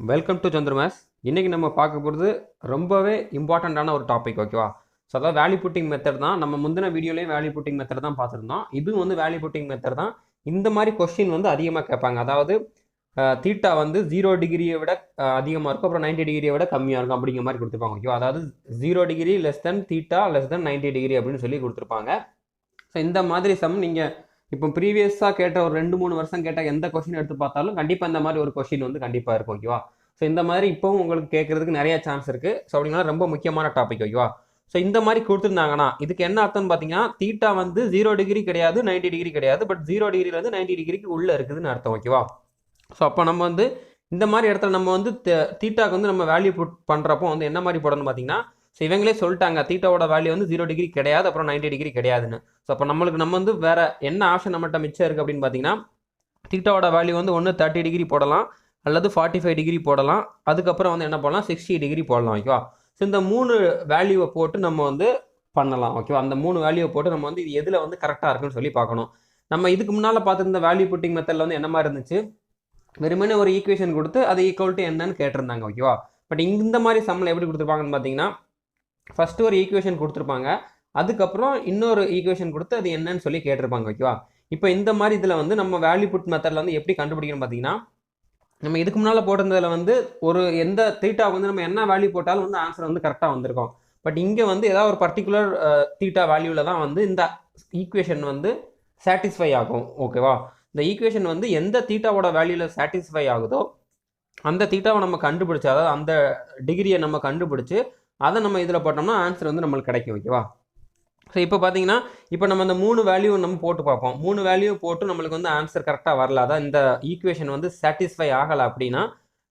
Welcome to சந்திரமாஸ். இன்றைக்கி நம்ம பார்க்க போகிறது ரொம்பவே இம்பார்ட்டண்ட்டான ஒரு டாபிக். ஓகேவா? ஸோ அதாவது வேல்யூ புட்டிங் மெத்தட் தான். நம்ம முந்தின வீடியோலேயும் வேல்யூ புட்டிங் மெத்தட் தான் பார்த்துருந்தோம். இதுவும் வந்து வேல்யூ புட்டிங் மெத்தட் தான். இந்த மாதிரி கொஸ்டின் வந்து அதிகமாக கேட்பாங்க. அதாவது தீட்டா வந்து 0 டிகிரியை விட அதிகமாக இருக்கும், அப்புறம் 90 டிகிரியை விட கம்மியாக இருக்கும் அப்படிங்கிற மாதிரி கொடுத்துருப்பாங்க. ஓகேவா? அதாவது 0 degree less than theta less than 90 degree அப்படின்னு சொல்லி கொடுத்துருப்பாங்க. ஸோ இந்த மாதிரி சம் நீங்கள் இப்போ ப்ரீவியஸாக கேட்ட ஒரு 2-3 வருஷம் கேட்ட எந்த கொஸ்டின் எடுத்து பார்த்தாலும் கண்டிப்பாக இந்த மாதிரி ஒரு கொஸ்டின் வந்து கண்டிப்பாக இருக்கும். ஓகேவா? ஸோ இந்த மாதிரி இப்போவும் உங்களுக்கு கேட்கறதுக்கு நிறைய சான்ஸ் இருக்குது. ஸோ அப்படின்னா ரொம்ப முக்கியமான டாபிக். ஓகேவா? ஸோ இந்த மாதிரி கொடுத்துருந்தாங்கன்னா இதுக்கு என்ன அர்த்தம்னு பார்த்தீங்கன்னா, தீட்டா வந்து 0 டிகிரி கிடையாது, 90 டிகிரி கிடையாது, பட் 0 டிகிரிலேருந்து 90 டிகிரிக்கு உள்ளே இருக்குதுன்னு அர்த்தம். ஓகேவா? ஸோ அப்போ நம்ம வந்து இந்த மாதிரி இடத்துல நம்ம வந்து தீட்டாக்கு வந்து நம்ம வேல்யூ புட் பண்ணுறப்போ வந்து என்ன மாதிரி போடணும்னு பார்த்தீங்கன்னா, ஸோ இவங்களே சொல்லிட்டாங்க தீட்டாவோட வேல்யூ வந்து 0 டிகிரி கிடையாது, அப்புறம் 90 டிகிரி கிடையாதுன்னு. ஸோ அப்போ நம்ம வந்து வேற என்ன ஆப்ஷன் நம்மகிட்ட மிச்சம் இருக்குது அப்படின்னு பார்த்தீங்கன்னா, தீட்டாவோட வேல்யூ வந்து ஒன்று 30 டிகிரி போடலாம், அல்லது 45 டிகிரி போடலாம், அதுக்கப்புறம் வந்து என்ன போடலாம் 60 டிகிரி போடலாம். ஓகேவா? ஸோ இந்த 3 வேல்யூவை போட்டு நம்ம வந்து பண்ணலாம். ஓகேவா? அந்த 3 வேல்யூவை போட்டு நம்ம வந்து இது எதில் வந்து கரெக்டாக இருக்குன்னு சொல்லி பார்க்கணும். நம்ம இதுக்கு முன்னால் பார்த்துருந்த வேல்யூ புட்டிங் மெத்தடில் வந்து என்ன மாதிரி இருந்துச்சு, வெறுமனே ஒரு ஈக்குவேஷன் கொடுத்து அது ஈக்குவல் டு என்னன்னு கேட்டிருந்தாங்க. ஓகேவா? பட் இந்த மாதிரி சம்மில் எப்படி கொடுத்துருப்பாங்கன்னு பார்த்தீங்கன்னா, ஃபஸ்ட்டு ஒரு ஈக்குவேஷன் கொடுத்துருப்பாங்க, அதுக்கப்புறம் இன்னொரு ஈக்குவேஷன் கொடுத்து அது என்னன்னு சொல்லி கேட்டிருப்பாங்க. ஓகேவா? இப்போ இந்த மாதிரி இதில் வந்து நம்ம வேல்யூ புட் மெத்தடில் வந்து எப்படி கண்டுபிடிக்கணும்னு பார்த்தீங்கன்னா, நம்ம இதுக்கு முன்னால் போட்டிருந்ததில் வந்து ஒரு எந்த தீட்டா வந்து நம்ம என்ன வேல்யூ போட்டாலும் வந்து ஆன்சர் வந்து கரெக்டாக வந்திருக்கும். பட் இங்கே வந்து ஏதாவது ஒரு பர்டிகுலர் தீட்டா வேல்யூவில் தான் வந்து இந்த ஈக்குவேஷன் வந்து சாட்டிஸ்ஃபை ஆகும். ஓகேவா? இந்த ஈக்குவேஷன் வந்து எந்த தீட்டாவோட வேல்யூவில் சாட்டிஸ்ஃபை ஆகுதோ அந்த தீட்டாவை நம்ம கண்டுபிடிச்சி, அதாவது அந்த டிகிரியை நம்ம கண்டுபிடிச்சி அதை நம்ம இதில் போட்டோம்னா ஆன்சர் வந்து நம்மளுக்கு கிடைக்கும். ஓகேவா? ஸோ இப்போ பார்த்தீங்கன்னா, இப்போ நம்ம அந்த 3 வேல்யூ நம்ம போட்டு பார்ப்போம். 3 வேல்யூ போட்டு நம்மளுக்கு வந்து ஆன்சர் கரெக்டாக வரல, அதான் இந்த ஈக்குவேஷன் வந்து சாட்டிஸ்ஃபை ஆகலை அப்படின்னா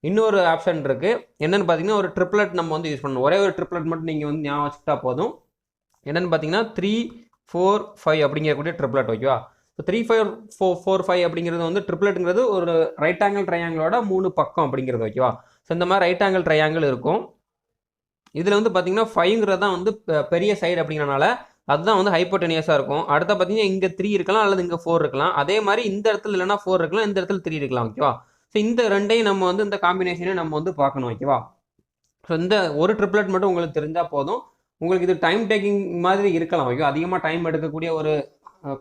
இன்னொரு ஆப்ஷன் இருக்குது. என்னென்னு பார்த்தீங்கன்னா, ஒரு ட்ரிப்ளெட் நம்ம வந்து யூஸ் பண்ணணும். ஒரே ஒரு ட்ரிப்ளெட் மட்டும் நீங்கள் வந்து ஞாபகம் வச்சுக்கிட்டா போதும். என்னென்னு பார்த்தீங்கன்னா 3, 4, 5 அப்படிங்கக்கூடிய ட்ரிப்ளெட். ஓகேவா? ஸோ 3, 4, 5 அப்படிங்கிறது வந்து ட்ரிப்ளெட்டுங்கிறது ஒரு ரைட் ஆங்கிள் ட்ரையாங்கிளோட 3 பக்கம் அப்படிங்கிறது. ஓகேவா? ஸோ இந்த மாதிரி ரைட் ஆங்கிள் ட்ரையாங்கிள் இருக்கும். இதில் வந்து பார்த்தீங்கன்னா 5ங்கிறது தான் வந்து பெரிய சைடு அப்படிங்கிறனால அதுதான் வந்து ஹைப்போடெனியஸாக இருக்கும். அடுத்த பார்த்தீங்கன்னா இங்கே 3 இருக்கலாம், அல்லது இங்கே 4 இருக்கலாம். அதே மாதிரி இந்த இடத்துல இல்லைனா 4 இருக்கலாம், இந்த இடத்துல 3 இருக்கலாம். ஓகேவா? ஸோ இந்த ரெண்டையும் நம்ம வந்து இந்த காம்பினேஷனையும் நம்ம வந்து பார்க்கணும். ஓகேவா? ஸோ இந்த ஒரு ட்ரிப்ளெட் மட்டும் உங்களுக்கு தெரிஞ்சால் போதும். உங்களுக்கு இது டைம் டேக்கிங் மாதிரி இருக்கலாம். ஓகே, அதிகமாக டைம் எடுக்கக்கூடிய ஒரு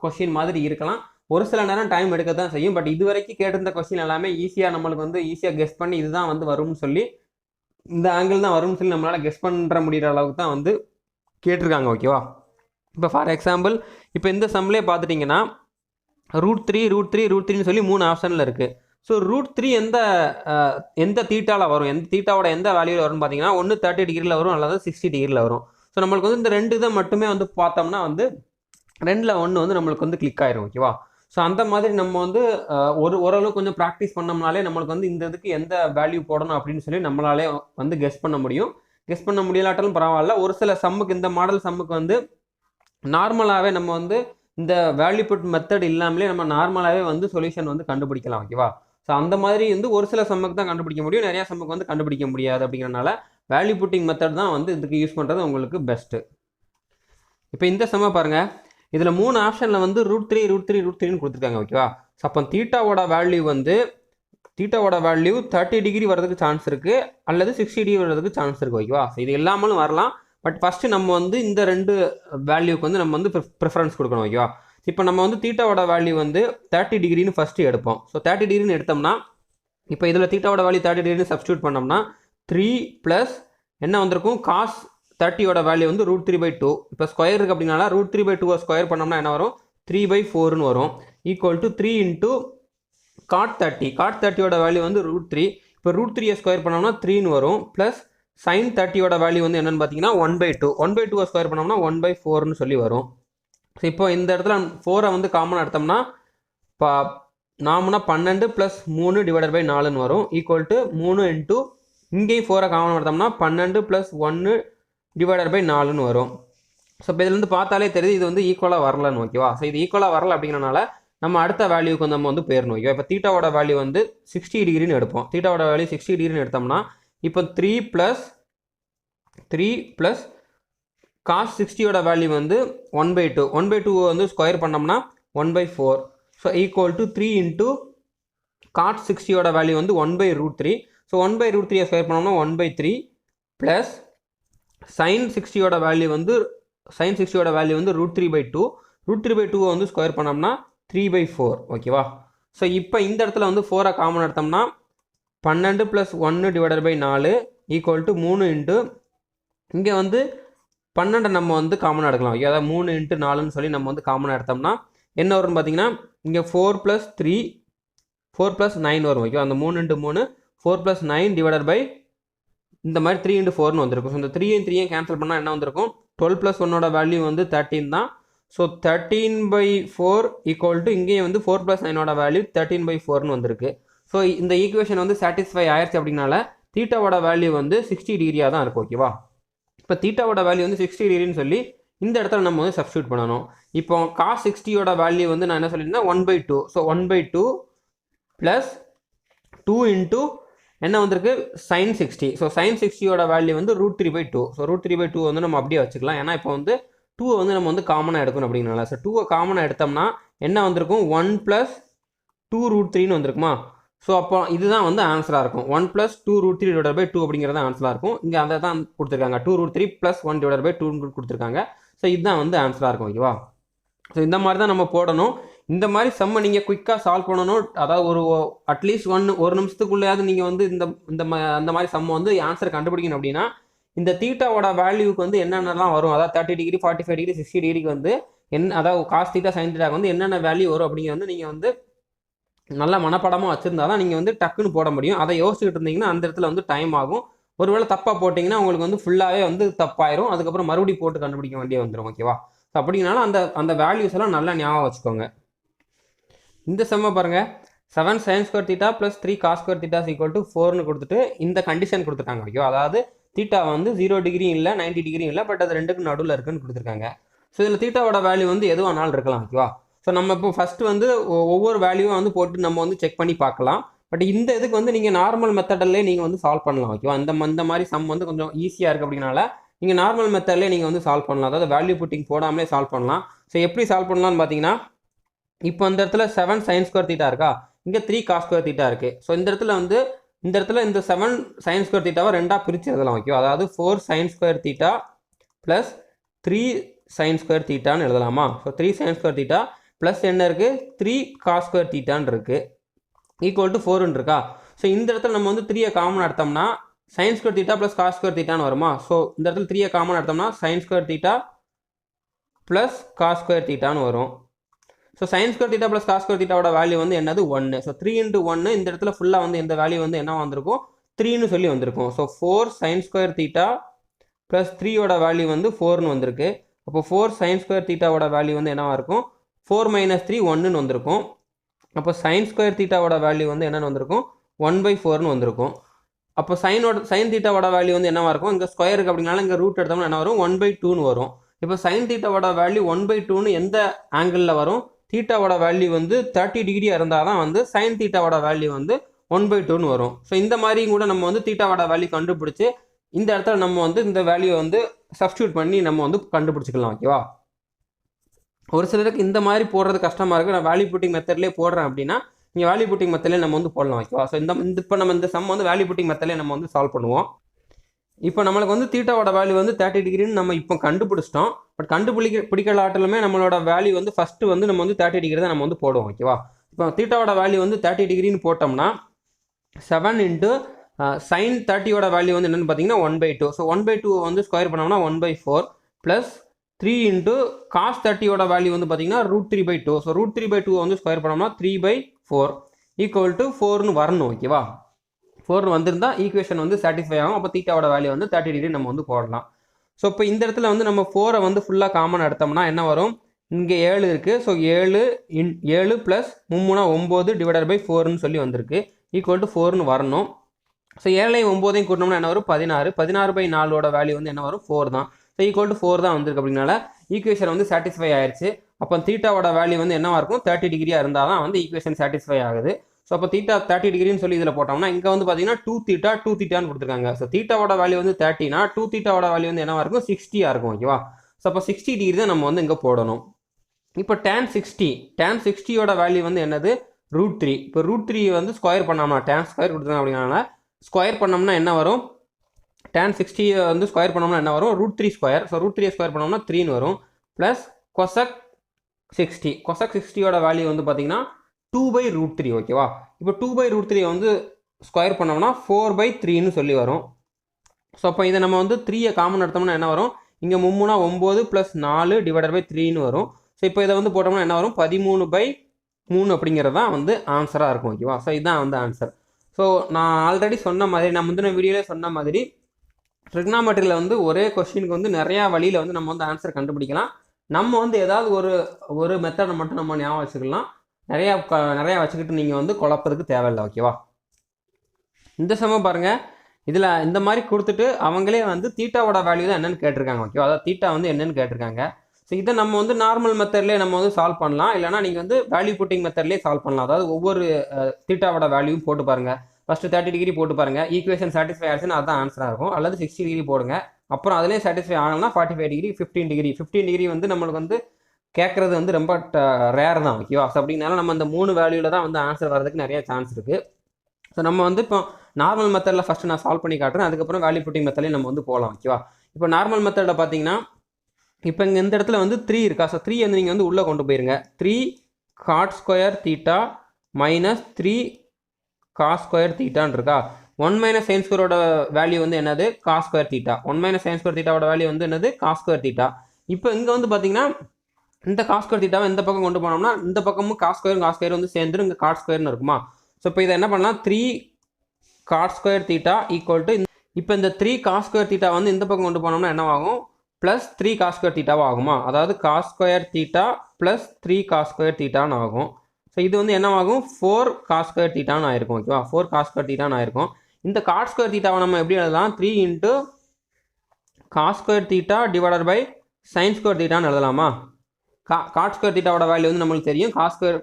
கொஸ்டின் மாதிரி இருக்கலாம். ஒரு சில நேரம் டைம் எடுக்க தான் செய்யும். பட் இது வரைக்கும் கேட்டிருந்த கொஸ்டின் எல்லாமே ஈஸியாக நம்மளுக்கு வந்து ஈஸியாக கெஸ் பண்ணி இதுதான் வந்து வரும்னு சொல்லி, இந்த ஆங்கிள் தான் வரும்னு சொல்லி நம்மளால் கெஸ் பண்ணுற முடிகிற அளவுக்கு தான் வந்து கேட்டிருக்காங்க. ஓகேவா? இப்போ ஃபார் எக்ஸாம்பிள் இப்போ இந்த சம்லேயே பார்த்துட்டிங்கன்னா √3 சொல்லி 3 ஆப்ஷனில் இருக்குது. ஸோ √3 எந்த தீட்டாவில் வரும், எந்த தீட்டாவோட எந்த வேல்யூவில் வரும்னு பார்த்தீங்கன்னா, ஒன்று 30 டிகிரியில் வரும், அல்லது 60 டிகிரியில் வரும். ஸோ நம்மளுக்கு வந்து இந்த 2 இதை மட்டுமே வந்து பார்த்தோம்னா வந்து 2ல் 1 வந்து நம்மளுக்கு வந்து கிளிக் ஆயிரும். ஓகேவா? ஸோ அந்த மாதிரி நம்ம வந்து ஓரளவு கொஞ்சம் ப்ராக்டிஸ் பண்ணோம்னாலே நம்மளுக்கு வந்து இந்த இதுக்கு எந்த வேல்யூ போடணும் அப்படின்னு சொல்லி நம்மளாலே வந்து கெஸ் பண்ண முடியும். கெஸ் பண்ண முடியலாட்டாலும் பரவாயில்ல. ஒரு சில சம்முக்கு, இந்த மாடல் சம்முக்கு வந்து நார்மலாகவே நம்ம வந்து இந்த வேல்யூ புட் மெத்தட் இல்லாமலே நம்ம நார்மலாகவே வந்து சொல்யூஷன் வந்து கண்டுபிடிக்கலாம். ஓகேவா? ஸோ அந்த மாதிரி வந்து ஒரு சில சம்முக்கு தான் கண்டுபிடிக்க முடியும், நிறையா சம்முக்கு வந்து கண்டுபிடிக்க முடியாது. அப்படிங்கிறனால வேல்யூ புட்டிங் மெத்தட் தான் வந்து இதுக்கு யூஸ் பண்ணுறது உங்களுக்கு பெஸ்ட்டு. இப்போ இந்த சம்மை பாருங்கள். இதில் 3 ஆப்ஷனில் வந்து √3 கொடுத்துருக்காங்க. ஓகேவா? ஸோ அப்போ தீட்டாவோட வேல்யூ 30 டிகிரி வரதுக்கு சான்ஸ் இருக்குது, அல்லது 60 டிகிரி வரதுக்கு சான்ஸ் இருக்குது. ஓகேவா? ஸோ இது எல்லாமலும் வரலாம். பட் ஃபஸ்ட்டு நம்ம வந்து இந்த 2 வேல்யூக்கு வந்து நம்ம வந்து ப்ரிஃபரன்ஸ் கொடுக்கணும். ஓகேவா? இப்போ நம்ம வந்து தீட்டாவோட வேல்யூ வந்து 30 டிகிரின்னு ஃபஸ்ட்டு எடுப்போம். ஸோ 30 டிகிரின்னு எடுத்தோம்னா, இப்போ இதில் தீட்டாவோட வேல்யூ 30 டிகிரின்னு சப்ஸ்டியூட் பண்ணோம்னா 3 ப்ளஸ் என்ன வந்திருக்கும், காஸ் 30யோட வேல்யூ வந்து √3/2. இப்போ ஸ்கொயர் இருக்குது அப்படின்னா √3/2 ஸ்கொயர் பண்ணோம்னா என்ன வரும், 3/4ன்னு வரும். Equal to 3 into cot 30. cot 30யோட வேல்யூ வந்து √3. இப்போ √3 ஸ்கொயர் பண்ணோம்னா 3ன்னு வரும். ப்ளஸ் sin 30யோட வேல்யூ வந்து என்னென்னு பார்த்தீங்கன்னா 1/2. 1/2 ஸ்கொயர் பண்ணோம்னா 1/4ன்னு சொல்லி வரும். ஸோ இப்போ இந்த இடத்துல 4 வந்து காமனாக எடுத்தோம்னா நாமனா 12 + 3 / 4ன்னு வரும். ஈக்குவல் டு 3 இன்ட்டு இங்கேயும் 4 காமனாக எடுத்தோம்னா 12 + 1 / 4ன்னு வரும். ஸோ இப்போ இதுலேருந்து பார்த்தாலே தெரியுது இது வந்து ஈக்குவலாக வரலன்னு. ஓகேவா? ஸோ இது ஈக்குவலாக வரல அப்படிங்கிறனால நம்ம அடுத்த வேல்யூக்கு வந்து நம்ம வந்து போயிடணும். ஓகேவா? இப்போ தீட்டாவோட வேல்யூ வந்து 60 டிகிரின்னு எடுப்போம். தீட்டாவோட வேல்யூ 60 டிகிரின்னு எடுத்தோம்னா இப்போ 3 + cos 60யோட வேல்யூ வந்து 1/2. 1/2 வந்து ஸ்கொயர் பண்ணோம்னா 1/4. So equal to 3 into cot 60யோட வேல்யூ வந்து 1/√3. ஸோ 1/√3 ஸ்கொயர் பண்ணோம்னா 1/3 ப்ளஸ் sin 60யோட வேல்யூ வந்து √3/2. √3/2 வந்து ஸ்கொயர் பண்ணோம்னா 3/4. ஓகேவா? ஸோ இப்போ இந்த இடத்துல வந்து 4 காமன் எடுத்தோம்னா 12 + 1 / 4 = 3 இன்ட்டு இங்கே வந்து 12 நம்ம வந்து காமனாக எடுக்கலாம். ஓகே, அதாவது 3 × 4ன்னு சொல்லி நம்ம வந்து காமனாக எடுத்தோம்னா என்ன வரும்னு பார்த்தீங்கன்னா இங்கே 4 + 3 4 + 9 வரும். ஓகே, அந்த 3 × 3 4 + 9 இந்த மாதிரி 3 × 4ன்னு வந்திருக்கும். ஸோ இந்த 3 கேன்சல் பண்ணால் என்ன வந்திருக்கும்? 12 + 1ஓட வேல்யூ வந்து 13 தான். ஸோ 13/4 இங்கேயும் வந்து 4 + 9ஓட வேல்யூ 13/4ன்னு வந்திருக்கு. ஸோ இந்த ஈக்குவேஷன் வந்து சாட்டிஸ்ஃபை ஆயிடுச்சு. அப்படின்னால தீட்டாவோட வேல்யூ வந்து 60 டிகிரியாக தான் இருக்கும். ஓகேவா? இப்போ தீட்டாவோட வேல்யூ வந்து 60 டிகிரின்னு சொல்லி இந்த இடத்துல நம்ம வந்து சப்ஸ்டியூட் பண்ணணும். இப்போ cos 60யோட வேல்யூ வந்து நான் என்ன சொல்லியிருந்தேன்? 1/2. ஸோ 1/2 ப்ளஸ் 2 இன்ட்டு என்ன வந்திருக்கு? sin 60. ஸோ sin 60யோட வேல்யூ வந்து √3/2. ஸோ √3/2 வந்து நம்ம அப்படியே வச்சுக்கலாம். ஏன்னா இப்போ வந்து 2 வந்து நம்ம வந்து காமனாக எடுக்கணும் அப்படின்னால. ஸோ 2 காமனாக எடுத்தோம்னா என்ன வந்திருக்கும்? 1 + 2√3ன்னு வந்திருக்குமா? ஸோ அப்போ இதுதான் வந்து ஆன்சராக இருக்கும். 1 + 2√3/2 அப்படிங்கிறது ஆன்சராக இருக்கும். இங்கே அதை தான் கொடுத்துருக்காங்க. 2√3 + 1/2 கொடுத்துருக்காங்க. ஸோ இதுதான் வந்து ஆன்சராக இருக்கும். ஓகேவா? ஸோ இந்த மாதிரி தான் நம்ம போடணும். இந்த மாதிரி சம்மை நீங்கள் குயிக்காக சால்வ் பண்ணணும். அதாவது அட்லீஸ்ட் ஒரு நிமிஷத்துக்குள்ளேயாவது நீங்கள் வந்து அந்த மாதிரி சம்மை வந்து ஆன்சர் கண்டுபிடிக்கணும். அப்படின்னா இந்த தீட்டாவோட வேல்யூக்கு வந்து என்னென்னலாம் வரும், அதாவது 30 டிகிரி 45 டிகிரி 60 டிகிரிக்கு வந்து அதாவது cos θ sin θ வந்து என்னென்ன வேல்யூ வரும் அப்படிங்கிறது வந்து நீங்கள் வந்து நல்ல மனப்படமாக வச்சுருந்தா தான் நீங்கள் வந்து டக்குன்னு போட முடியும். அதை யோசிச்சுட்டு இருந்தீங்கன்னா அந்த இடத்துல வந்து டைம் ஆகும். ஒருவேளை தப்பாக போட்டிங்கன்னா உங்களுக்கு வந்து ஃபுல்லாகவே வந்து தப்பாயிரும். அதுக்கப்புறம் மறுபடியும் போட்டு கண்டுபிடிக்க வேண்டிய வந்துடும். ஓகேவா? அப்படின்னாலும் அந்த வேல்யூஸ் எல்லாம் நல்லா ஞாபகம் வச்சுக்கோங்க. இந்த செம்ம பாருங்கள், 7 sin² θ + 3 cos² θ = 4ன்னு கொடுத்துட்டு இந்த கண்டிஷன் கொடுத்துருக்காங்க. ஓகேவா? அதாவது தீட்டா வந்து 0 டிகிரி இல்லை 90 டிகிரி இல்லை, பட் அது ரெண்டுக்கும் நடுவில் இருக்குன்னு கொடுத்துருக்காங்க. ஸோ இதில் தீட்டாவோட வேல்யூ வந்து எதுவானாலும் இருக்கலாம். ஓகேவா? ஸோ நம்ம இப்போ ஃபஸ்ட்டு வந்து ஒவ்வொரு வேல்யூவும் வந்து போட்டு நம்ம வந்து செக் பண்ணி பார்க்கலாம். பட் இந்த இதுக்கு வந்து நீங்கள் நார்மல் மெத்தடிலே நீங்கள் வந்து சால்வ் பண்ணலாம். ஓகேவா? இந்த மாதிரி சம் வந்து கொஞ்சம் ஈஸியாக இருக்குது. அப்படின்னால நீங்கள் நார்மல் மெத்தட்லேயே நீங்கள் வந்து சால்வ் பண்ணலாம். அதாவது வேல்யூ புட்டிங் போடாமலே சால்வ் பண்ணலாம். ஸோ எப்படி சால்வ் பண்ணலாம்னு பார்த்தீங்கன்னா, இப்போ இந்த இடத்துல 7 sin² θ இருக்கா, இங்கே 3 cos² θ இருக்குது. ஸோ இந்த இடத்துல இந்த 7 sin² θவை ரெண்டாக பிரித்து எழுதலாம். ஓகேவா? அதாவது 4 sin² θ ப்ளஸ் 3 sin² θன்னு எழுதலாமா? ஸோ 3 sin² θ ப்ளஸ் என்ன இருக்குது? 3 cos² θன்னு இருக்குது = 4ன்னு இருக்கா? ஸோ இந்த இடத்துல நம்ம வந்து 3 காமன் எடுத்தோம்னா sin² θ ப்ளஸ் cos² θன்னு வருமா? ஸோ இந்த இடத்துல 3 காமன் எடுத்தோம்னா sin² θ ப்ளஸ் cos² θன்னு வரும். So sin² θ plus cos² θவோட value வந்து என்னது? 1. ஸோ 3 × 1 இந்த இடத்துல ஃபுல்லாக வந்து இந்த வேல்யூ வந்து என்ன வந்திருக்கும்? 3ன்னு சொல்லி வந்திருக்கும். ஸோ 4 sin² θ ப்ளஸ் 3யோட வேல்யூ வந்து 4ன்னு வந்திருக்கு. அப்போ 4 sin² θவோட வேல்யூ வந்து என்னவா இருக்கும்? 4 - 3 1ன்னு வந்திருக்கும். அப்போ sin² θவோட வேல்யூ வந்து என்னென்னு வந்திருக்கும்? 1/4ன்னு வந்திருக்கும். அப்போ sin θவோட வேல்யூ வந்து என்னவா இருக்கும்? இங்கே ஸ்கொயருக்கு அப்படின்னால இங்கே ரூட் எடுத்தோம்னா என்ன வரும்? 1/2ன்னு வரும். இப்போ sin θவோட வேல்யூ 1/2ன்னு எந்த ஆங்கிளில் வரும்? தீட்டாவோட வேல்யூ வந்து 30 டிகிரியாக இருந்தால் தான் வந்து sin θவோட வேல்யூ வந்து 1/2ன்னு வரும். ஸோ இந்த மாதிரி கூட நம்ம வந்து தீட்டாவோட வேல்யூ கண்டுபிடிச்சி இந்த இடத்துல நம்ம வந்து இந்த வேல்யூ வந்து சப்ஸ்டியூட் பண்ணி நம்ம வந்து கண்டுபிடிச்சிக்கலாம். ஓகேவா? ஒரு சிலருக்கு இந்த மாதிரி போடுறது கஷ்டமாக இருக்குது. நான் வேல்யூ புட்டிங் மெத்தட்லேயே போடுறேன் அப்படின்னா நீங்கள் வேல்யூ புட்டிங் மெத்தட்லேயே நம்ம வந்து போடலாம். ஓகேவா? ஸோ இப்போ நம்ம இந்த சம் வந்து வேல்யூ புட்டிங் மெத்தட்லேயே நம்ம வந்து சால்வ் பண்ணுவோம். இப்போ நம்மளுக்கு வந்து தீட்டாவோட வேல்யூ வந்து 30 டிகிரின்னு நம்ம இப்போ கண்டுபிடிச்சிட்டோம். பட் பிடிக்கலாட்டிலுமே நம்மளோட வேல்யூ வந்து ஃபஸ்ட்டு வந்து நம்ம வந்து 30 டிகிரி தான் நம்ம வந்து போடுவோம். ஓகேவா? இப்போ தீட்டாவோட வேல்யூ வந்து 30 டிகிரின்னு போட்டோம்னா 7 × sin 30யோட வேல்யூ வந்து என்னென்னு பார்த்தீங்கன்னா 1/2. ஸோ 1/2 வந்து ஸ்கொயர் பண்ணோம்னா 1/4 ப்ளஸ் 3 × cos 30யோட வேல்யூ வந்து பார்த்தீங்கன்னா √3/2. ஸோ √3/2 வந்து ஸ்கொயர் பண்ணோம்னா 3/4 = 4ன்னு வரணும். ஓகேவா? 4 வந்திருந்தால் ஈக்குவேஷன் வந்து சாட்டிஸ்ஃபை ஆகும். அப்போ தீட்டாவோட வேல்யூ வந்து 30 டிகிரி நம்ம வந்து போடலாம். ஸோ இப்போ இந்த இடத்துல வந்து நம்ம 4 வந்து ஃபுல்லாக காமன் எடுத்தோம்னா என்ன வரும்? இங்கே 7 இருக்குது. ஸோ 7 ப்ளஸ் 3 9 / 4ன்னு சொல்லி வந்திருக்கு = 4ன்னு வரணும். ஸோ 7ஐயும் 9ஐயும் கூட்டினோம்னா என்ன வரும்? 16. 16/4ஓட வேல்யூ வந்து என்ன வரும்? 4 தான். ஸோ = 4 தான் வந்திருக்கு. அப்படின்னால ஈக்குவேஷன் வந்து சாட்டிஸ்ஃபை ஆயிடுச்சு. அப்போ தீட்டாவோட வேல்யூ வந்து என்னவா இருக்கும்? 30 டிகிரியாக இருந்தால் தான் வந்து ஈக்குவேஷன் சாட்டிஸ்ஃபை ஆகுது. ஸோ அப்போ தீட்டா 30 டிகிரின்னு சொல்லி இதில் போட்டோம்னா இங்கே வந்து பார்த்தீங்கன்னா 2θ கொடுத்துருக்காங்க. ஸோ தீட்டாவோட வேல்யூ வந்து 30னா 2θவோட வேல்யூ வந்து என்னவா இருக்கும்? 60 இருக்கும். ஓகேவா? ஸோ அப்போ 60 டிகிரி தான் நம்ம வந்து இங்கே போடணும். இப்போ tan 60யோட வேல்யூ வந்து என்னது? √3. இப்போ √3 வந்து ஸ்கொயர் பண்ணாமல் tan ஸ்கொயர் கொடுத்துருக்காங்க. அப்படின்னால ஸ்கொயர் பண்ணோம்னா என்ன வரும், tan 60 வந்து ஸ்கொயர் பண்ணோம்னா என்ன வரும், √3 ஸ்கொயர். ஸோ √3 ஸ்கொயர் பண்ணோம்னா 3ன்னு வரும். ப்ளஸ் கொசக் 60. கொசக் 60யோட வேல்யூ வந்து பார்த்தீங்கன்னா 2/√3. ஓகேவா? இப்போ 2/√3 வந்து ஸ்கொயர் பண்ணோம்னா 4/3ன்னு சொல்லி வரும். ஸோ அப்போ இதை நம்ம வந்து 3யை காமன் எடுத்தோம்னா என்ன வரும், இங்கே 3 9 + 4 / 3ன்னு வரும். ஸோ இப்போ இதை வந்து போட்டோம்னா என்ன வரும், 13/3 அப்படிங்கிறது தான் வந்து ஆன்சராக இருக்கும். ஓகேவா? ஸோ இதுதான் வந்து ஆன்சர். ஸோ நான் ஆல்ரெடி சொன்ன மாதிரி, நான் முந்தின வீடியோவிலே சொன்ன மாதிரி, ட்ரிக்னாமெட்ரியில் வந்து ஒரே கொஸ்டினுக்கு வந்து நிறையா வழியில் வந்து நம்ம வந்து ஆன்சர் கண்டுபிடிக்கலாம். நம்ம வந்து ஏதாவது ஒரு மெத்தடை மட்டும் நம்ம ஞாபகம் வச்சுக்கலாம். நிறையா வச்சுக்கிட்டு நீங்கள் வந்து குழப்பத்துக்கு தேவையில்லை. ஓகேவா? இந்த சமம் பாருங்கள், இதில் இந்த மாதிரி கொடுத்துட்டு அவங்களே வந்து தீட்டாவோட வேல்யூ தான் என்னென்னு கேட்டிருக்காங்க. ஓகேவா? அதாவது தீட்டா வந்து என்னென்னு கேட்டிருக்காங்க. ஸோ இதை நம்ம வந்து நார்மல் மெத்தட்லேயே நம்ம வந்து சால்வ் பண்ணலாம். இல்லைனா நீங்கள் வந்து வேல்யூ புட்டிங் மெத்தட்லேயே சால்வ் பண்ணலாம். அதாவது ஒவ்வொரு தீட்டாவோட வேல்யூவும் போட்டு பாருங்கள். ஃபஸ்ட்டு 30 டிகிரி போட்டு பாருங்கள். ஈக்குவேஷன் சாட்டிஸ்ஃபை ஆச்சுன்னா அதுதான் ஆன்சராக இருக்கும். அல்லது 60 டிகிரி போடுங்க. அப்புறம் அதிலே சாட்டிஸ்ஃபை ஆகணும்னா 45 டிகிரி, 15 டிகிரி வந்து நம்மளுக்கு வந்து கேட்குறது வந்து ரொம்ப ரேர் தான். ஓகேவா? ஸோ அப்படின்னால நம்ம அந்த 3 வேல்யூவில் தான் வந்து ஆன்சர் வர்றதுக்கு நிறைய சான்ஸ் இருக்குது. ஸோ நம்ம வந்து இப்போ நார்மல் மெத்தடில் ஃபஸ்ட்டு நான் சால்வ் பண்ணி காட்டுறேன். அதுக்கப்புறம் வேல்யூ புட்டிங் மெத்தட்லேயும் நம்ம வந்து போகலாம். ஓகேவா? இப்போ நார்மல் மெத்தடில் பார்த்தீங்கன்னா, இப்போ இங்கே இந்த இடத்துல வந்து 3 இருக்கா. ஸோ 3 வந்து நீங்கள் வந்து உள்ளே கொண்டு போயிருங்க. 3 cot square θ minus 3 cos square θன்னு இருக்கா. 1 - sin squareோட வேல்யூ வந்து என்னது, cos square θ. 1 - sin square θவோட value வந்து என்னது, cos square θ. இப்போ இங்கே வந்து பார்த்தீங்கன்னா, இந்த cos square θவை இந்த பக்கம் கொண்டு போனோம்னா இந்த பக்கமும் cos square வந்து சேர்ந்துடும். இங்கே cot squareன்னு இருக்குமா. ஸோ இப்போ இதை என்ன பண்ணலாம், 3 cot square θ ஈக்குவல் டு, இப்போ இந்த 3 cos square θ வந்து இந்த பக்கம் கொண்டு போனோம்னா என்ன ஆகும், ப்ளஸ் 3 cos square θ ஆகுமா. அதாவது cos square θ plus 3 cos square θன்னு ஆகும். ஸோ இது வந்து என்னவாகும், 4 cos square θன்னு ஆயிருக்கும். ஓகேவா? 4 cos square θன்னு ஆயிருக்கும். இந்த cot square θவை நம்ம எப்படி எழுதலாம், 3 × cos square θ / sin square θன்னு எழுதலாமா. cot square θவோட வேல்யூ வந்து நம்மளுக்கு தெரியும், cos square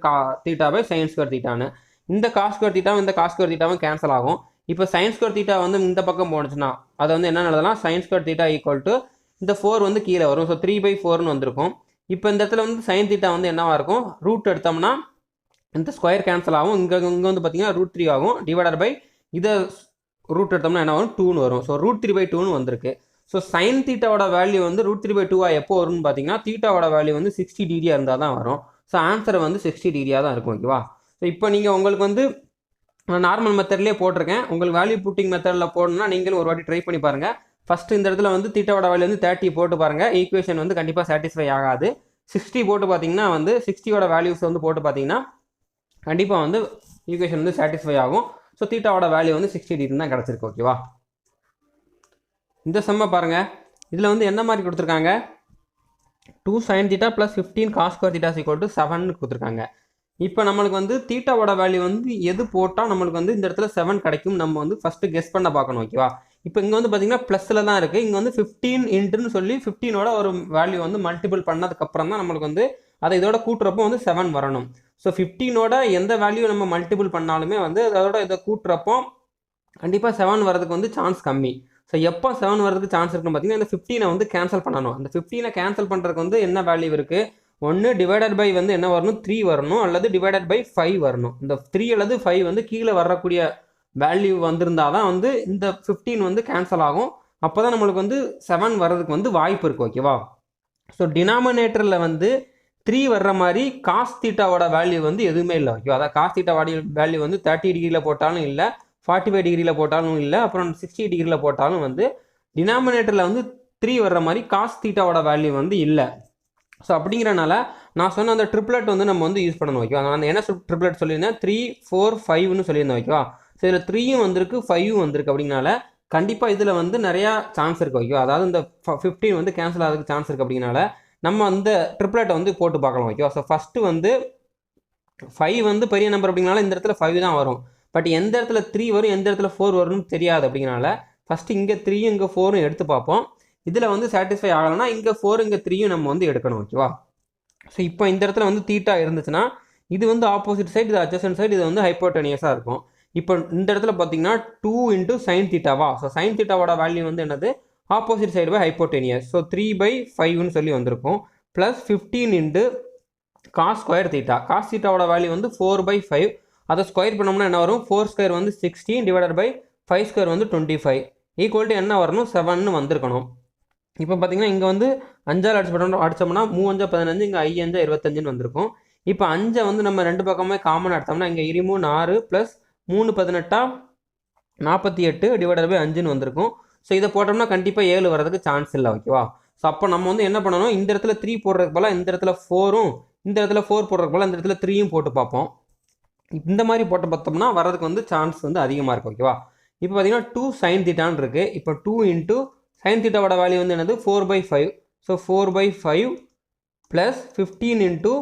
θ / sin square θன்னு. இந்த cos square θவும் இந்த cos square θவும் கேன்சல் ஆகும். இப்போ sin square θ வந்து இந்த பக்கம் போனுச்சுன்னா அதை வந்து என்ன எழுதலாம், sin square θ ஈக்குவல் டு இந்த 4 வந்து கீழே வரும். ஸோ 3/4ன்னு வந்திருக்கும். இப்போ இந்த இடத்துல வந்து sin θ வந்து என்னவாக இருக்கும், ரூட் எடுத்தோம்னா இந்த ஸ்கொயர் கேன்சல் ஆகும். இங்கே வந்து பார்த்தீங்கன்னா √3 ஆகும். டிவைடட் பை இதை ரூட் எடுத்தோம்னா என்ன வரும், 2ன்னு வரும். ஸோ √3/2ன்னு வந்திருக்கு. ஸோ sin θவோட வேல்யூ வந்து √3/2 எப்போ வரும்னு பார்த்தீங்கன்னா, தீட்டாவோட வேல்யூ வந்து 60 டிகிரியாக இருந்தால் தான் வரும். ஸோ ஆன்சர் வந்து 60 டிகிரியாக தான் இருக்கும். ஓகேவா? ஸோ இப்போ நீங்கள் உங்களுக்கு வந்து நார்மல் மெத்தட்லேயே போட்டிருக்கேன். உங்களுக்கு வேல்யூ புட்டிங் மெத்தடில் போடணும்னா நீங்களும் ஒரு வாட்டி ட்ரை பண்ணி பாருங்கள். ஃபஸ்ட்டு இந்த இடத்துல வந்து தீட்டாவோட வேல்யூ வந்து 30 போட்டு பாருங்கள். ஈக்குவேஷன் வந்து கண்டிப்பாக சாட்டிஸ்ஃபை ஆகாது. 60 போட்டு பார்த்தீங்கன்னா வந்து 60யோட வேல்யூஸ் வந்து போட்டு பார்த்தீங்கன்னா கண்டிப்பாக வந்து ஈக்குவேஷன் வந்து சாட்டிஸ்ஃபை ஆகும். ஸோ தீட்டாவோட வேல்யூ வந்து 60 டிகிரி தான் கிடச்சிருக்கு. ஓகேவா? இந்த செம்ம பாருங்கள், இதில் வந்து என்ன மாதிரி கொடுத்துருக்காங்க, 2 sin θ + 15 cos square θ = 7ன்னு கொடுத்துருக்காங்க. இப்போ நம்மளுக்கு வந்து தீட்டாவோட வேல்யூ வந்து எது போட்டால் நம்மளுக்கு வந்து இந்த இடத்துல 7 கிடைக்கும், நம்ம வந்து ஃபஸ்ட்டு கெஸ் பண்ண பார்க்கணும். ஓகேவா? இப்போ இங்கே வந்து பார்த்தீங்கன்னா ப்ளஸில் தான் இருக்குது. இங்கே வந்து 15 இன்ட்டுன்னு சொல்லி 15ஓட ஒரு வேல்யூ வந்து மல்டிபிள் பண்ணதுக்கப்புறம் தான் நம்மளுக்கு வந்து அதை இதோட கூட்டுறப்போ வந்து 7 வரணும். ஸோ 15ஓட எந்த வேல்யூ நம்ம மல்டிபிள் பண்ணாலுமே வந்து அதோட இதை கூட்டுறப்போ கண்டிப்பாக 7 வரதுக்கு வந்து சான்ஸ் கம்மி. ஸோ எப்போ 7 வரதுக்கு சான்ஸ் இருக்குன்னு பார்த்தீங்கன்னா, இந்த 15 வந்து கேன்சல் பண்ணணும். அந்த 15 கேன்சல் பண்ணுறதுக்கு வந்து என்ன வேல்யூ இருக்குது, ஒன்று டிவைடட் பை வந்து என்ன வரணும், 3 வரணும், அல்லது டிவைடட் பை 5 வரணும். இந்த 3 அல்லது 5 வந்து கீழே வரக்கூடிய வேல்யூ வந்திருந்தால் தான் வந்து இந்த 15 வந்து கேன்சல் ஆகும். அப்போ தான் நம்மளுக்கு வந்து 7 வர்றதுக்கு வந்து வாய்ப்பு இருக்குது. ஓகேவா? ஸோ டினாமினேட்டரில் வந்து 3 வர்ற மாதிரி cos θவோட வேல்யூ வந்து எதுவுமே இல்லை. ஓகேவா? அதாவது cos θ வேல்யூ வந்து 30 டிகிரியில் போட்டாலும் இல்லை, 45 டிகிரியில் போட்டாலும் இல்லை, அப்புறம் 60 டிகிரியில் போட்டாலும் வந்து டினாமினேட்டரில் வந்து 3 வர்ற மாதிரி cos θவோட வேல்யூ வந்து இல்லை. ஸோ அப்படிங்கிறனால நான் சொன்ன அந்த ட்ரிப்ளெட் வந்து நம்ம வந்து யூஸ் பண்ணணும். ஓகேவா? நான் என்ன ட்ரிப்ளெட் சொல்லியிருந்தேன், 3 4 5ன்னு சொல்லியிருந்தேன். ஓகேவா? ஸோ இதில் 3யும் வந்திருக்கு, 5ம் வந்திருக்கு. அப்படிங்கனால கண்டிப்பாக இதில் வந்து நிறையா சான்ஸ் இருக்குது. ஓகேவா? அதாவது இந்த 15 வந்து கேன்சல் ஆகிறதுக்கு சான்ஸ் இருக்குது. அப்படிங்கனால நம்ம அந்த ட்ரிப்ளெட்டை வந்து போட்டு பார்க்கலாம். ஓகேவா? ஸோ ஃபஸ்ட்டு வந்து 5 வந்து பெரிய நம்பர் அப்படிங்கனால இந்த இடத்துல 5 தான் வரும். பட் எந்த இடத்துல 3 வரும், எந்த இடத்துல 4 வரும்னு தெரியாது. அப்படிங்கனால ஃபஸ்ட்டு இங்கே 3யும் இங்கே 4ம் எடுத்து பார்ப்போம். இதில் வந்து சாட்டிஸ்ஃபை ஆகலைன்னா இங்கே 4 இங்கே 3யும் நம்ம வந்து எடுக்கணும். ஓகேவா? ஸோ இப்போ இந்த இடத்துல வந்து தீட்டா இருந்துச்சுன்னா இது வந்து ஆப்போசிட் சைடு, இது அட்ஜசன்ட் சைடு, இது வந்து ஹைப்போட்டெனியஸாக இருக்கும். இப்போ இந்த இடத்துல பார்த்தீங்கன்னா 2 × sin θவா. ஸோ sin θவோட வேல்யூ வந்து என்னது, opposite side by hypotenuse. So 3/5ன்னு சொல்லி வந்திருக்கும். Plus 15 × cos square θ. cos θவோட வேல்யூ வந்து 4/5. அதை ஸ்கொயர் பண்ணோம்னா என்ன வரும், 4² வந்து 16 டிவைடட் பை 5 ஸ்கொயர் வந்து 25 ஈக்குவல் டு என்ன வரணும் 7ன்னு வந்திருக்கணும். இப்போ பார்த்தீங்கன்னா இங்கே வந்து 5ஆல் அடிச்சோம்னா 3 5 15 இங்கே 5 5 25ன்னு வந்திருக்கும். இப்போ 5 வந்து நம்ம ரெண்டு பக்கமே காமன் எடுத்தோம்னா இங்கே 23 6 ப்ளஸ் 3 18 48 டிவைடட் பை 5ன்னு வந்திருக்கும். ஸோ இதை போட்டோம்னா கண்டிப்பாக 7 வரதுக்கு சான்ஸ் இல்லை. ஓகேவா? ஸோ அப்போ நம்ம வந்து என்ன பண்ணணும், இந்த இடத்துல 3 போடுறதுக்கு போல இந்த இடத்துல 4ம் இந்த இடத்துல 4 போடுறதுக்கு போல இந்த இடத்துல 3யும் போட்டு பார்ப்போம். இந்த மாதிரி போட்டு பார்த்தோம்னா வரதுக்கு வந்து சான்ஸ் வந்து அதிகமாக இருக்கும். ஓகேவா? இப்போ பார்த்தீங்கன்னா 2 sin θன்னு இருக்குது. இப்போ 2 இன்ட்டு sin θவோட வேல்யூ வந்து என்னது 4/5. So 4/5 plus 15 into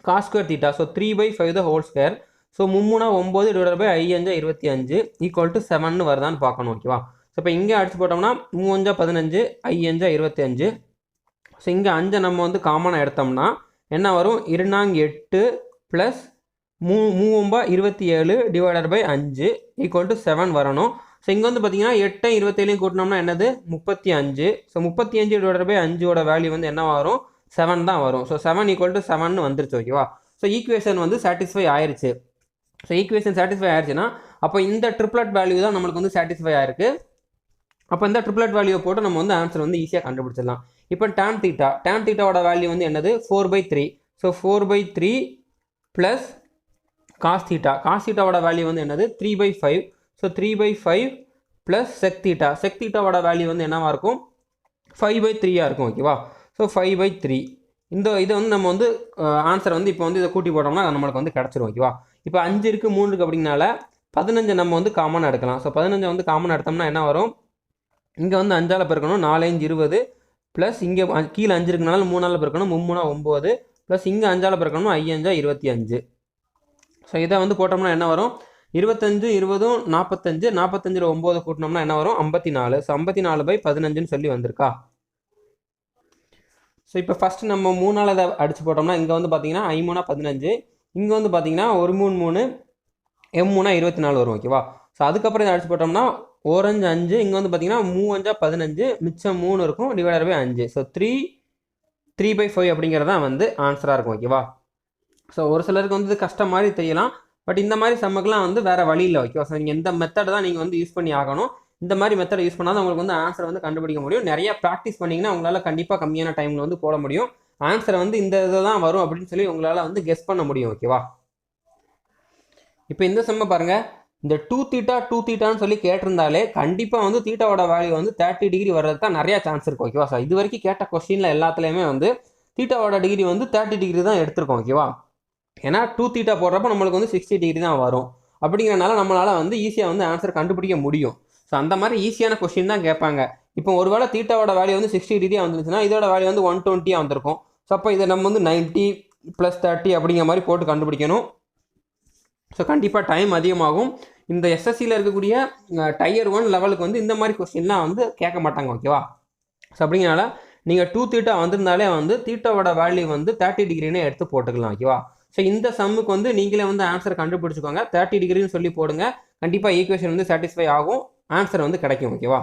cos square θ. So 3/5 the whole square. So 3 9 divided by 5 25 equal to 7ன்னு வருதான்னு பார்க்கணும். ஓகேவா? ஸோ இப்போ இங்கே அடிச்சு போட்டோம்னா 3 15 5 25. ஸோ இங்கே 5 நம்ம வந்து காமனாக எடுத்தோம்னா என்ன வரும் 2 8 plus 3 27 divided by 5 equal to 7 வரணும். ஸோ இங்கே வந்து பார்த்தீங்கன்னா 8 27 கூட்டினோம்னா என்னது 35. ஸோ 35 டிவைடட் பை 5ஓட வேல்யூ வந்து என்ன வரும் 7 தான் வரும். ஸோ 7 ஈக்குவல் டு 7ன்னு வந்துருச்சு. ஓகேவா? ஸோ ஈக்குவேஷன் வந்து சாட்டிஸ்ஃபை ஆயிடுச்சு. ஸோ ஈக்குவேஷன் சாட்டிஸ்ஃபை ஆயிடுச்சுன்னா அப்போ இந்த ட்ரிப்ளட் வேல்யூ தான் நம்மளுக்கு வந்து சாட்டிஸ்ஃபை ஆயிருக்கு. அப்போ இந்த ட்ரிப்ளட் வேல்யூவை போட்டு நம்ம வந்து ஆன்சர் வந்து ஈஸியாக கண்டுபிடிச்சிடலாம். இப்போ tan θவோட வேல்யூ வந்து என்னது 4/3. ஸோ 4/3 ப்ளஸ் cos θவோட வேல்யூ வந்து என்னது 3/5. ஸோ 3/5 ப்ளஸ் sec θவோட வேல்யூ வந்து என்னவா இருக்கும் 5/3 இருக்கும். ஓகேவா? ஸோ 5/3 இதை வந்து நம்ம வந்து ஆன்சர் வந்து இப்போ வந்து இதை கூட்டி போட்டோம்னா நம்மளுக்கு வந்து கிடச்சிரும். ஓகேவா? இப்போ 5 இருக்குது 3 இருக்குது அப்படிங்கனால 15 நம்ம வந்து காமனாக எடுக்கலாம். ஸோ 15 வந்து காமனாக எடுத்தோம்னா என்ன வரும், இங்கே வந்து 5ஆல் பெருக்கணும் 4 5 20 ப்ளஸ் இங்கே கீழே 5 இருக்குனால 3ஆல் பெருக்கணும் 3 9 ப்ளஸ் இங்கே 5ஆல் பெருக்கணும் 5 5 25. ஸோ இதை வந்து போட்டோம்னா என்ன வரும் 25 20 45 45 9 கூட்டினோம்னா என்ன வரும் 54. ஸோ 54/15ன்னு சொல்லி வந்திருக்கா. ஸோ இப்போ ஃபஸ்ட்டு நம்ம 3ஆல் இதை அடிச்சு போட்டோம்னா இங்கே வந்து பார்த்தீங்கன்னா 5 3 15 இங்கே வந்து பார்த்தீங்கன்னா 1 3 3 M3 24 வரும். ஓகேவா? ஸோ அதுக்கப்புறம் இதை அடிச்சு போட்டோம்னா 1 5 5 இங்கே வந்து பார்த்தீங்கன்னா 3 5 15 மிச்சம் 3 இருக்கும் டிவைடட் பை 5. ஸோ 3/5 அப்படிங்கிறதான் வந்து ஆன்சராக இருக்கும். ஓகேவா? ஸோ ஒரு சிலருக்கு வந்து கஷ்டம் மாதிரி தெரியலாம். பட் இந்த மாதிரி சம்முக்கெலாம் வந்து வேறு வழி இல்லை. ஓகேவா? ஸோ நீங்கள் இந்த மெத்தட் தான் நீங்கள் வந்து யூஸ் பண்ணி ஆகணும். இந்த மாதிரி மெத்தட் யூஸ் பண்ணால் தான் உங்களுக்கு வந்து ஆன்சர் வந்து கண்டுபிடிக்க முடியும். நிறைய ப்ராக்டிஸ் பண்ணிங்கன்னா உங்களால் கண்டிப்பாக கம்மியான டைமில் வந்து போட முடியும். ஆன்சர் வந்து இந்த இதில் தான் வரும் அப்படின்னு சொல்லி உங்களால் வந்து கெஸ் பண்ண முடியும். ஓகேவா? இப்போ இந்த சம்மை பாருங்கள், இந்த 2θ ன்னு சொல்லி கேட்டிருந்தாலே கண்டிப்பாக வந்து தீட்டாவோட வேல்யூ வந்து 30 டிகிரி வர்றதுக்கு தான் நிறையா சான்ஸ் இருக்கும். ஓகேவா? ஸோ இது வரைக்கும் கேட்ட கொஸ்டினில் எல்லாத்துலேயுமே வந்து தீட்டாவோட டிகிரி வந்து 30 டிகிரி தான் எடுத்திருக்கோம். ஓகேவா? ஏன்னா 2θ போடுறப்ப நம்மளுக்கு வந்து 60 டிகிரி தான் வரும். அப்படிங்கிறனால நம்மளால் வந்து ஈஸியாக வந்து ஆன்சர் கண்டுபிடிக்க முடியும். ஸோ அந்த மாதிரி ஈஸியான கொஸ்டின் தான் கேட்பாங்க. இப்போ ஒருவேளை தீட்டாவோட வேல்யூ வந்து 60 டிகிரியாக வந்துருச்சுன்னா இதோட வேல்யூ வந்து 120 வந்திருக்கும். ஸோ அப்போ இதை நம்ம வந்து 90 + 30 அப்படிங்கிற மாதிரி போட்டு கண்டுபிடிக்கணும். ஸோ கண்டிப்பாக டைம் அதிகமாகும். இந்த எஸ்எஸ்சியில் இருக்கக்கூடிய Tier 1 லெவலுக்கு வந்து இந்த மாதிரி கொஸ்டின்லாம் வந்து கேட்க மாட்டாங்க. ஓகேவா? ஸோ அப்படிங்கிறனால நீங்கள் 2θ வந்திருந்தாலே வந்து தீட்டாவோட வேல்யூ வந்து 30 டிகிரின்னு எடுத்து போட்டுக்கலாம். ஓகேவா? ஸோ இந்த சம்முக்கு வந்து நீங்களே வந்து ஆன்சர் கண்டுபிடிச்சிக்கோங்க. 30 டிகிரின்னு சொல்லி போடுங்க. கண்டிப்பாக ஈக்குவேஷன் வந்து சாட்டிஸ்ஃபை ஆகும், ஆன்சர் வந்து கிடைக்கும். ஓகேவா?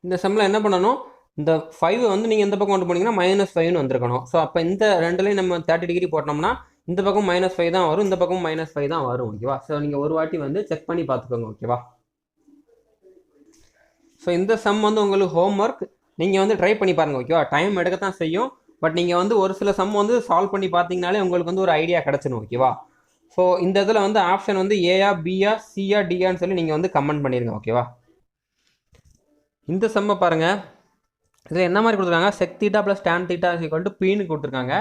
இந்த சம்மில் என்ன பண்ணணும், இந்த 5 வந்து நீங்கள் எந்த பக்கம் கொண்டு போனீங்கன்னா -5ன்னு வந்திருக்கணும். ஸோ அப்போ இந்த ரெண்டுலேயும் நம்ம 30 டிகிரி போட்டோம்னா இந்த பக்கம் -5 தான் வரும், இந்த பக்கம் -5 தான் வரும். ஓகேவா? ஸோ நீங்கள் ஒரு வாட்டி வந்து செக் பண்ணி பார்த்துக்கோங்க. ஓகேவா? ஸோ இந்த சம் வந்து உங்களுக்கு ஹோம்ஒர்க் நீங்கள் வந்து ட்ரை பண்ணி பாருங்கள். ஓகேவா? டைம் எடுக்கத்தான் செய்யும். பட் நீங்கள் வந்து ஒரு சில சம் வந்து சால்வ் பண்ணி பார்த்தீங்கனாலே உங்களுக்கு வந்து ஒரு ஐடியா கிடச்சிடும். ஓகேவா? ஸோ இந்த இதில் வந்து ஆப்ஷன் வந்து ஏயா பியா சியா டியான்னு சொல்லி நீங்கள் வந்து கமெண்ட் பண்ணிடுங்க. ஓகேவா? இந்த சம்மை பாருங்கள், இதில் என்ன மாதிரி கொடுத்துருக்காங்க, sec θ + tan θ Pன்னு கொடுத்துருக்காங்க.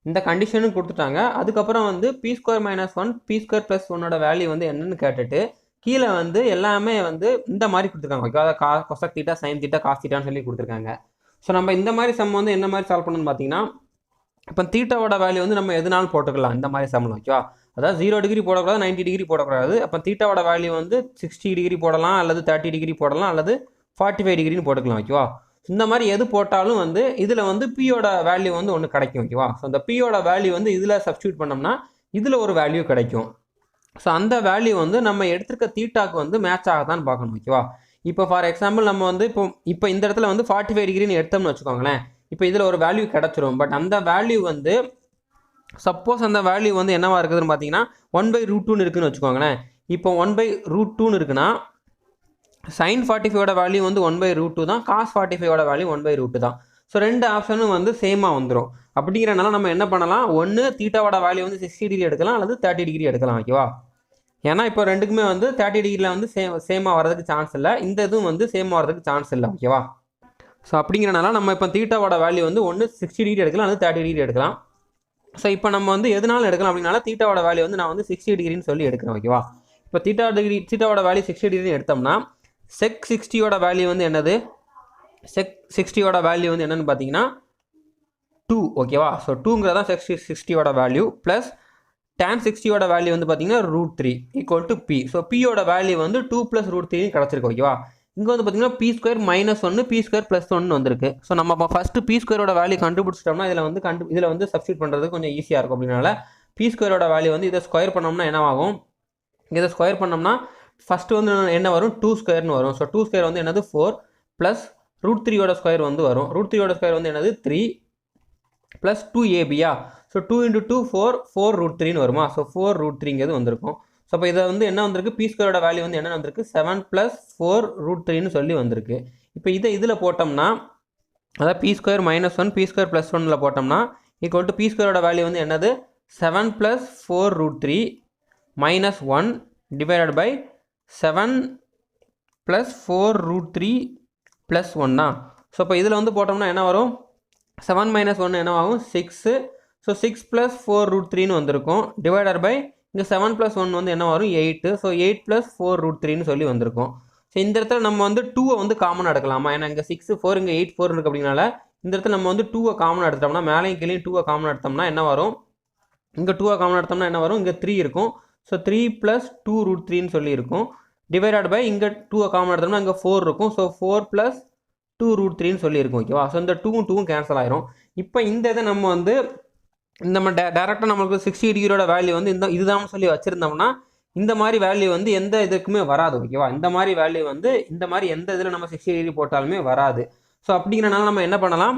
இந்த கண்டிஷனும் கொடுத்துட்டாங்க. அதுக்கப்புறம் வந்து p² - 1 p² + 1ஓட வேல்யூ வந்து என்னன்னு கேட்டுட்டு கீழே வந்து எல்லாமே வந்து இந்த மாதிரி கொடுத்துருக்காங்க. ஓகே, அதாவது cosec θ sin θ cos θன்னு சொல்லி கொடுத்துருக்காங்க. ஸோ நம்ம இந்த மாதிரி சம் வந்து என்ன மாதிரி சால்வ் பண்ணணும்னு பார்த்தீங்கன்னா, இப்போ தீட்டாவோட வேல்யூ வந்து நம்ம எதுனாலும் போட்டுக்கலாம் இந்த மாதிரி சம்மில். ஓகேவா? அதாவது 0 டிகிரி போடக்கூடாது, 90 டிகிரி போடக்கூடாது. அப்போ தீட்டாவோட வேல்யூ வந்து 60 டிகிரி போடலாம், அல்லது 30 டிகிரி போடலாம், அல்லது 45 டிகிரின்னு போட்டுக்கலாம். ஓகேவா? இந்த மாதிரி எது போட்டாலும் வந்து இதில் வந்து பியோட வேல்யூ வந்து ஒன்று கிடைக்கும். ஓகேவா? ஸோ அந்த பியோட வேல்யூ வந்து இதில் சப்ஸ்டியூட் பண்ணோம்னா இதில் ஒரு வேல்யூ கிடைக்கும். ஸோ அந்த வேல்யூ வந்து நம்ம எடுத்துருக்க தீட்டாக்கு வந்து மேட்ச் ஆகத்தான்னு பார்க்கணும். ஓகேவா? இப்போ ஃபார் எக்ஸாம்பிள் நம்ம வந்து இப்போ இந்த இடத்துல வந்து 45 டிகிரின்னு எடுத்தோம்னு வச்சுக்கோங்களேன். இப்போ இதில் ஒரு வேல்யூ கிடச்சிரும். பட் அந்த வேல்யூ வந்து சப்போஸ் அந்த வேல்யூ வந்து என்னவா இருக்குதுன்னு பார்த்தீங்கன்னா 1/√2 இருக்குதுன்னு வச்சுக்கோங்களேன். இப்போ 1/√2 இருக்குன்னா sin 45ஓட வேல்யூ வந்து 1/√2 தான், cos 45ஓட வேல்யூ 1/√2 தான். ஸோ ரெண்டு ஆப்ஷனும் வந்து சேமாக வந்துடும். அப்படிங்கிறனால நம்ம என்ன பண்ணலாம், ஒன்று தீட்டாவோட வேல்யூ வந்து 60 டிகிரி எடுக்கலாம் அல்லது 30 டிகிரி எடுக்கலாம். ஓகேவா? ஏன்னா இப்போ ரெண்டுக்குமே வந்து 30 டிகிரியில் வந்து சேமாக வரதுக்கு சான்ஸ் இல்லை, இந்த இதுவும் வந்து சேமாக வரதுக்கு சான்ஸ் இல்லை. ஓகேவா? ஸோ அப்படிங்கிறனால நம்ம இப்போ தீட்டாவோட வேல்யூ வந்து ஒன்று 60 டிகிரி எடுக்கலாம் அல்லது 30 டிகிரி எடுக்கலாம். ஸோ இப்போ நம்ம வந்து எதனால எடுக்கலாம் அப்படின்னால தீட்டாவோட வேல்யூ வந்து நான் வந்து 60 டிகிரின்னு சொல்லி எடுக்கிறேன். ஓகேவா? இப்போ தீட்டாவோட வேல்யூ 60 டிகிரின்னு எடுத்தோம்னா sec 60ஓட வேல்யூ வந்து என்னது, sec 60ஓட வேல்யூ வந்து என்னன்னு பார்த்தீங்கன்னா 2. ஓகேவா? ஸோ 2ங்கிறதான் sec 60ஓட வேல்யூ ப்ளஸ் tan 60ஓட வேல்யூ வந்து பார்த்தீங்கன்னா √3 ஈக்குவல் டு பி. ஸோ பியோட வேல்யூ வந்து 2 + √3 கிடச்சிருக்கு. ஓகேவா? இங்கே வந்து பார்த்தீங்கன்னா p² - 1 p² + 1 வந்திருக்கு. ஸோ நம்ம ஃபஸ்ட்டு p²ஓட வேல்யூ கண்டுபிடிச்சிட்டோம்னா இதில் வந்து சப்ஸ்டியூட் பண்ணுறது கொஞ்சம் ஈஸியாக இருக்கும். அப்படின்னால p²ஓட வேல்யூ வந்து இதை ஸ்கொயர் பண்ணோம்னா என்னவாகும், இதை ஸ்கொயர் பண்ணோம்னா ஃபஸ்ட்டு வந்து என்ன வரும், 2² வரும். ஸோ 2² வந்து என்னது 4 ப்ளஸ் √3ஓட ஸ்கொயர் வந்து வரும். √3ஓட ஸ்கொயர் வந்து என்னது 3 ப்ளஸ் 2ab. ஸோ 2 × 2 4 4√3ன்னு வருமா. ஸோ 4√3ங்கிறது வந்திருக்கும். ஸோ அப்போ இதை வந்து என்ன வந்திருக்கு, p²ஓட வேல்யூ வந்து என்ன வந்திருக்கு 7 + 4√3ன்னு சொல்லி வந்திருக்கு. இப்போ இதில் போட்டோம்னா அதாவது p² - 1 p² + 1ல் போட்டோம்னா ஈக்குவல் டு p²ஓட வேல்யூ வந்து என்னது 7 + 4√3 - 1 டிவைடட் பை 7 + 4√3 + 1. ஸோ இப்போ இதில் வந்து போட்டோம்னா என்ன வரும், 7 - 1 என்னவாகும் 6. ஸோ 6 + 4√3ன்னு வந்திருக்கும் டிவைடட் பை இங்கே 7 + 1 வந்து என்ன வரும் 8. ஸோ 8 + 4√3ன்னு சொல்லி வந்திருக்கும். ஸோ இந்த இடத்துல நம்ம வந்து 2 வந்து காமனாக எடுக்கலாமா, ஏன்னா இங்கே 6 4 இங்கே 8 4 இருக்குது. அப்படின்னால இந்த இடத்துல நம்ம வந்து 2 காமனாக எடுத்துட்டோம்னா மேலேயும் கீழே 2 காமனாக எடுத்தோம்னா என்ன வரும், இங்கே 2 காமனாக எடுத்தோம்னா என்ன வரும், இங்கே 3 இருக்கும். ஸோ 3 + 2√3ன்னு சொல்லி இருக்கும் டிவைடட் பை இங்கே 2 காமனாக எடுத்தோம்னா இங்கே 4 இருக்கும். ஸோ 4 + 2√3ன்னு சொல்லி இருக்கும். ஓகேவா? ஸோ இந்த 2 கேன்சல் ஆயிரும். இப்போ இந்த இதை நம்ம வந்து நம்ம டேரெக்டாக நம்மளுக்கு 60 டிகிரியோட வேல்யூ வந்து இதுதான் சொல்லி வச்சுருந்தோம்னா இந்த மாதிரி வேல்யூ வந்து எந்த இதுக்குமே வராது. ஓகேவா? இந்த மாதிரி வேல்யூ வந்து இந்த மாதிரி எந்த இதில் நம்ம 60 டிகிரி போட்டாலுமே வராது. ஸோ அப்படிங்கிறனால நம்ம என்ன பண்ணலாம்,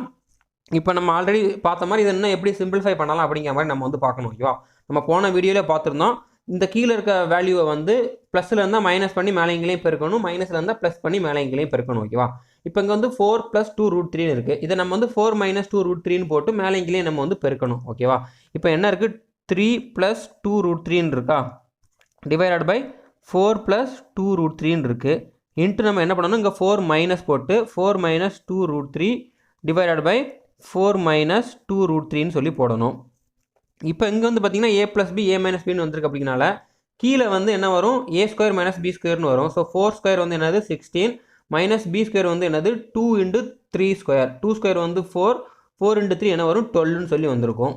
இப்போ நம்ம ஆல்ரெடி பார்த்த மாதிரி இதை இன்னும் எப்படி சிம்பிளிஃபை பண்ணலாம் அப்படிங்கிற மாதிரி நம்ம வந்து பார்க்கணும். ஓகேவா? நம்ம போன வீடியோவில் பார்த்துருந்தோம், இந்த கீழே இருக்க வேல்யூவை வந்து ப்ளஸில் இருந்தால் மைனஸ் பண்ணி மேலே இங்கேயும் பெருக்கணும், மைனஸில் இருந்தால் ப்ளஸ் பண்ணி மேலே இங்கேயும் பெருக்கணும். ஓகேவா? இப்போ இங்கே வந்து 4 + 2√3ன்னு இருக்குது. இதை நம்ம வந்து 4 - 2√3ன்னு போட்டு மேலே இங்கேயும் நம்ம வந்து பெருக்கணும். ஓகேவா? இப்போ என்ன இருக்குது 3 + 2√3ன்னு இருக்கா டிவைடட் பை 4 + 2√3ன்னு இருக்குது. இன்ட்டு நம்ம என்ன பண்ணணும், இங்கே 4 மைனஸ் போட்டு 4 - 2√3 டிவைடட் பை 4 - 2√3ன்னு சொல்லி போடணும். இப்போ இங்கே வந்து பார்த்தீங்கன்னா a + b a - bன்னு வந்திருக்கு. அப்படிங்கனால கீழே வந்து என்ன வரும், a² - b²ன்னு வரும். ஸோ 4² வந்து என்னது 16 - b² வந்து என்னது 2 × 3². 2² வந்து 4 4 × 3 என்ன வரும் 12ன்னு சொல்லி வந்திருக்கும்.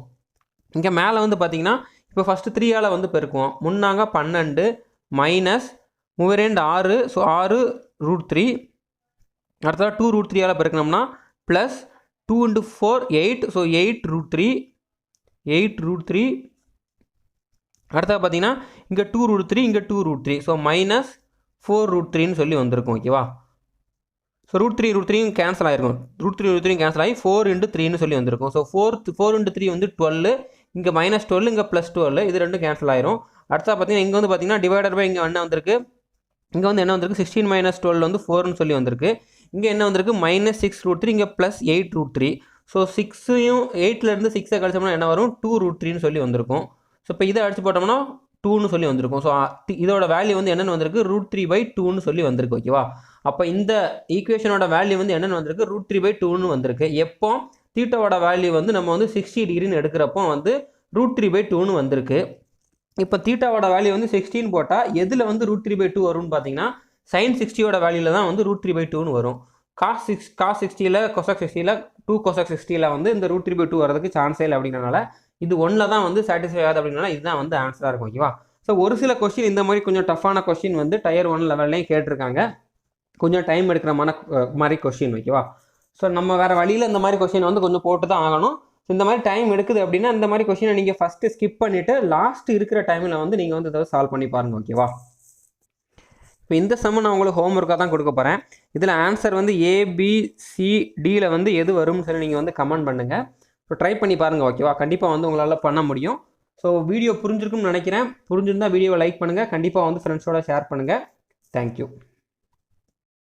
இங்கே மேலே வந்து பார்த்தீங்கன்னா இப்போ ஃபஸ்ட்டு 3ஆல் வந்து பெருக்குவோம். முன்னாங்க 12 மைனஸ் 3 6. ஸோ 6√3 அடுத்ததாக 2√3ஆல் பெருக்கணும்னா ப்ளஸ் 2 × 4 8. ஸோ 8√3 8√3 அடுத்தது பார்த்தீங்கன்னா இங்கே 2√3 இங்கே 2√3. ஸோ மைனஸ் 4√3ன்னு சொல்லி வந்திருக்கும். ஓகேவா? ஸோ √3 கேன்சல் ஆகிருக்கும். √3 கேன்சல் ஆகி 4 × 3ன்னு சொல்லி வந்திருக்கும். ஸோ 4 × 3 வந்து 12, இங்கே -12 இங்கே +12, இது ரெண்டும் கேன்சல் ஆயிரும். அடுத்தா பார்த்தீங்கன்னா இங்கே வந்து பார்த்தீங்கன்னா டிவைடட் பை இங்கே என்ன வந்திருக்கு, இங்கே வந்து என்ன வந்திருக்கு 16 - 12 வந்து 4ன்னு சொல்லி வந்திருக்கு. இங்கே என்ன வந்திருக்கு -6√3 இங்கே +8√3. ஸோ 6ஐயும் 8லேருந்து 6ஐ கழிச்சோம்னா என்ன வரும் 2√3ன்னு சொல்லி வந்திருக்கும். ஸோ இப்போ இதை அடிச்சு போட்டோம்னா 2ன்னு சொல்லி வந்திருக்கும். ஸோ இதோட வேல்யூ வந்து என்னென்னு வந்திருக்கு √3/2ன்னு சொல்லி வந்திருக்கு. ஓகேவா? அப்போ இந்த ஈக்குவேஷனோட வேல்யூ வந்து என்னென்னு வந்திருக்கு √3/2ன்னு வந்திருக்கு. எப்போ தீட்டாவோட வேல்யூ வந்து நம்ம வந்து 60 டிகிரின்னு எடுக்கிறப்போ வந்து √3/2ன்னு வந்திருக்கு. இப்போ தீட்டாவோட வேல்யூ வந்து 16 போட்டால் எதில் வந்து √3/2 வரும்னு பார்த்தீங்கன்னா sin 60ஓட வேல்யூவில் தான் வந்து √3/2ன்னு வரும். cos 60ல் cosec 60ல் 2 cosec 60ல் வந்து இந்த √3/2 வரதுக்கு சான்ஸே இல்லை. அப்படிங்கிறனால இது 1ல் தான் வந்து சாட்டிஸ்ஃபை ஆகுது. அப்படின்னால இதுதான் வந்து ஆன்சராக இருக்கும். ஓகேவா? ஸோ ஒரு சில கொஸ்டின் இந்த மாதிரி கொஞ்சம் டஃப்பான கொஸ்டின் வந்து டயர் 1 லெவல்லையும் கேட்டிருக்காங்க, கொஞ்சம் டைம் எடுக்கிற மாதிரி கொஸ்டின். ஓகேவா? ஸோ நம்ம வேறு வழியில் இந்த மாதிரி கொஸ்டின் வந்து கொஞ்சம் போட்டு தான் ஆகணும். இந்த மாதிரி டைம் எடுக்குது அப்படின்னா இந்த மாதிரி கொஸ்டினை நீங்கள் ஃபஸ்ட்டு ஸ்கிப் பண்ணிவிட்டு லாஸ்ட் இருக்கிற டைமில் வந்து நீங்கள் வந்து இதை சால்வ் பண்ணி பாருங்கள். ஓகேவா? இப்போ இந்த சம்ம நான் உங்களுக்கு ஹோம் ஒர்க்காக தான் கொடுக்க போகிறேன். இதில் ஆன்சர் வந்து ABCDயில் வந்து எது வரும்னு சொல்லி நீங்கள் வந்து கமெண்ட் பண்ணுங்கள். ஸோ ட்ரை பண்ணி பாருங்கள். ஓகேவா? கண்டிப்பாக வந்து உங்களால் பண்ண முடியும். ஸோ வீடியோ புரிஞ்சிருக்கும்னு நினைக்கிறேன். புரிஞ்சிருந்தால் வீடியோவை லைக் பண்ணுங்கள், கண்டிப்பாக வந்து ஃப்ரெண்ட்ஸோட ஷேர் பண்ணுங்கள். தேங்க்யூ.